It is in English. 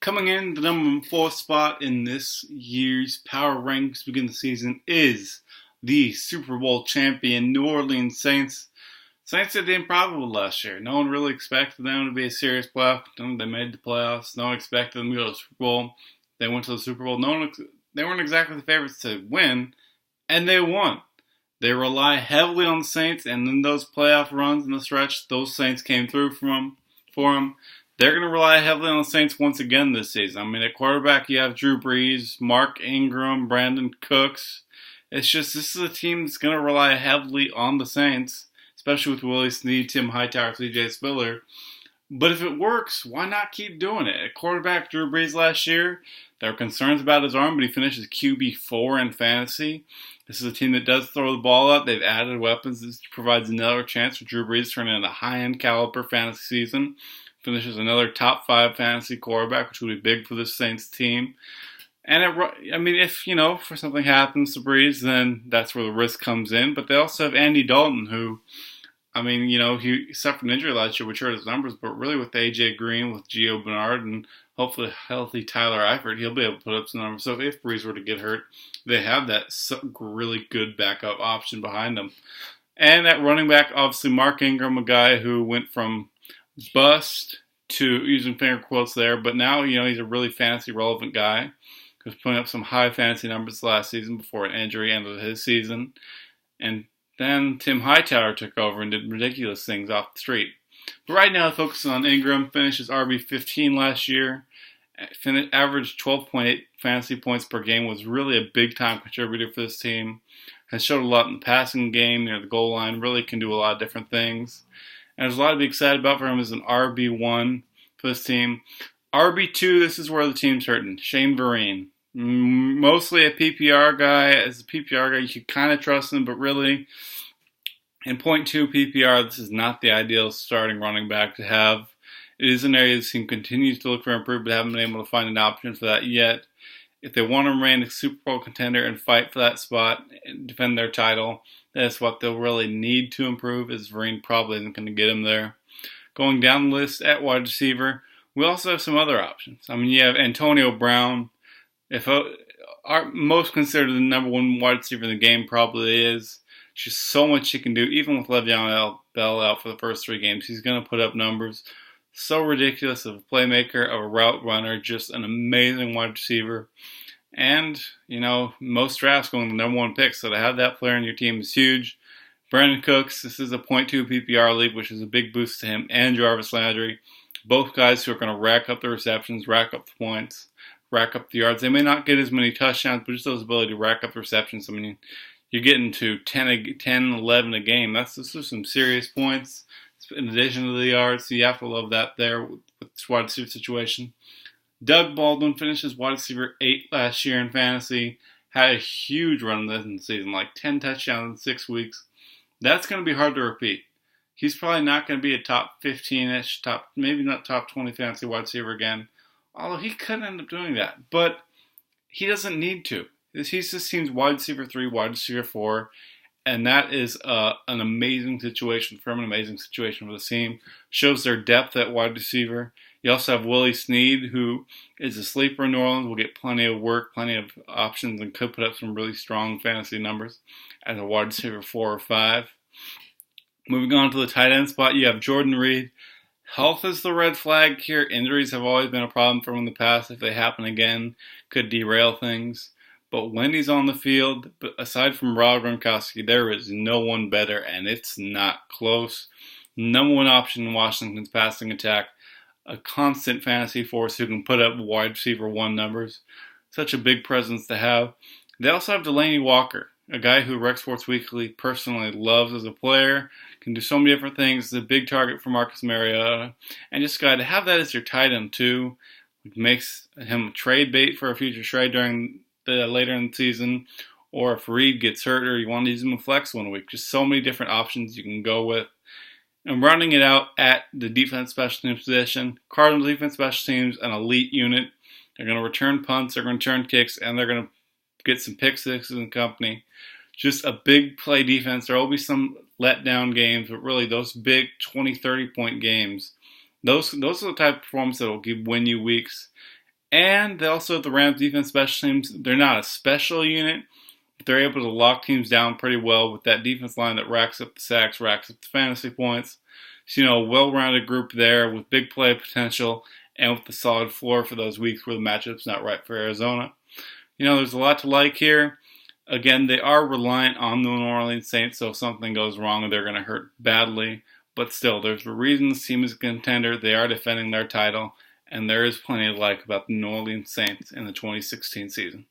Coming in the number 4 spot in this year's Power Rankings begin the season is the Super Bowl champion New Orleans Saints. Saints did the improbable last year. No one really expected them to be a serious playoff. They made the playoffs. No one expected them to go to the Super Bowl. They went to the Super Bowl. They weren't exactly the favorites to win, and they won. They rely heavily on the Saints, and in those playoff runs in the stretch, those Saints came through for them. They're going to rely heavily on the Saints once again this season. I mean, at quarterback, you have Drew Brees, Mark Ingram, Brandon Cooks. It's just, this is a team that's going to rely heavily on the Saints, especially with Willie Snead, Tim Hightower, C.J. Spiller. But if it works, why not keep doing it? At quarterback, Drew Brees last year, there were concerns about his arm, but he finishes QB4 in fantasy. This is a team that does throw the ball up. They've added weapons. This provides another chance for Drew Brees to turn in a high-end caliber fantasy season. Finishes another top 5 fantasy quarterback, which will be big for this Saints team. And if for something happens to Brees, then that's where the risk comes in. But they also have Andy Dalton, who, he suffered an injury last year, which hurt his numbers. But really, with AJ Green, with Gio Bernard, and hopefully healthy Tyler Eifert, he'll be able to put up some numbers. So if Brees were to get hurt, they have that really good backup option behind them. And at running back, obviously Mark Ingram, a guy who went from bust to, using finger quotes there, but now, he's a really fantasy relevant guy who's putting up some high fantasy numbers last season before an injury ended his season. And then Tim Hightower took over and did ridiculous things off the street. But right now, focusing on Ingram, finished his RB15 last year, averaged 12.8 fantasy points per game, was really a big-time contributor for this team, has showed a lot in the passing game near the goal line, really can do a lot of different things. And there's a lot to be excited about for him as an RB1 for this team. RB2, this is where the team's hurting. Shane Vereen. Mostly a PPR guy. As a PPR guy, you can kind of trust him, but really, in 0.2 PPR, this is not the ideal starting running back to have. It is an area the team continues to look for improvement, but haven't been able to find an option for that yet. If they want to remain a Super Bowl contender and fight for that spot and defend their title, that's what they'll really need to improve, as Vereen probably isn't going to get him there. Going down the list at wide receiver, we also have some other options. You have Antonio Brown. Most considered the number 1 wide receiver in the game, probably is. Just so much he can do, even with Le'Veon Bell out for the first 3 games. He's going to put up numbers so ridiculous of a playmaker, of a route runner, just an amazing wide receiver. And, most drafts going the number 1 pick, so to have that player in your team is huge. Brandon Cooks, this is a 0.2 PPR league, which is a big boost to him, and Jarvis Landry. Both guys who are going to rack up the receptions, rack up the points, rack up the yards. They may not get as many touchdowns, but just those ability to rack up the receptions. You're getting to 10, 11 a game. This is some serious points in addition to the yards, so you have to love that there with this wide receiver situation. Doug Baldwin finished as wide receiver 8 last year in fantasy. Had a huge run this season, like 10 touchdowns in 6 weeks. That's going to be hard to repeat. He's probably not going to be a top 15-ish, maybe not top 20 fantasy wide receiver again. Although he could end up doing that. But he doesn't need to. He's this team's wide receiver 3, wide receiver 4. And that is an amazing situation for him, an amazing situation for the team. Shows their depth at wide receiver. You also have Willie Snead, who is a sleeper in New Orleans, will get plenty of work, plenty of options, and could put up some really strong fantasy numbers as a wide receiver 4 or 5. Moving on to the tight end spot, you have Jordan Reed. Health is the red flag here. Injuries have always been a problem for him in the past. If they happen again, could derail things. But when he's on the field, aside from Rob Gronkowski, there is no one better, and it's not close. Number 1 option in Washington's passing attack. A constant fantasy force who can put up wide receiver 1 numbers. Such a big presence to have. They also have Delaney Walker, a guy who Rex Sports Weekly personally loves as a player. Can do so many different things. Is a big target for Marcus Mariota. And just a guy to have that as your tight end too, makes him a trade bait for a future trade during later in the season, or if Reed gets hurt or you want to use him in flex 1 week. Just so many different options you can go with. And rounding it out at the defense special teams position, Cardinals defense special teams, an elite unit. They're going to return punts, they're going to return kicks, and they're going to get some pick sixes and company. Just a big play defense. There will be some letdown games, but really those big 20, 30-point games, those are the type of performances that will win you weeks. And they also have the Rams defense special teams. They're not a special unit, but they're able to lock teams down pretty well with that defense line that racks up the sacks, racks up the fantasy points. So, a well-rounded group there with big play potential and with the solid floor for those weeks where the matchup's not right for Arizona. There's a lot to like here. Again, they are reliant on the New Orleans Saints, so if something goes wrong, they're going to hurt badly. But still, there's a reason this team is a contender. They are defending their title, and there is plenty to like about the New Orleans Saints in the 2016 season.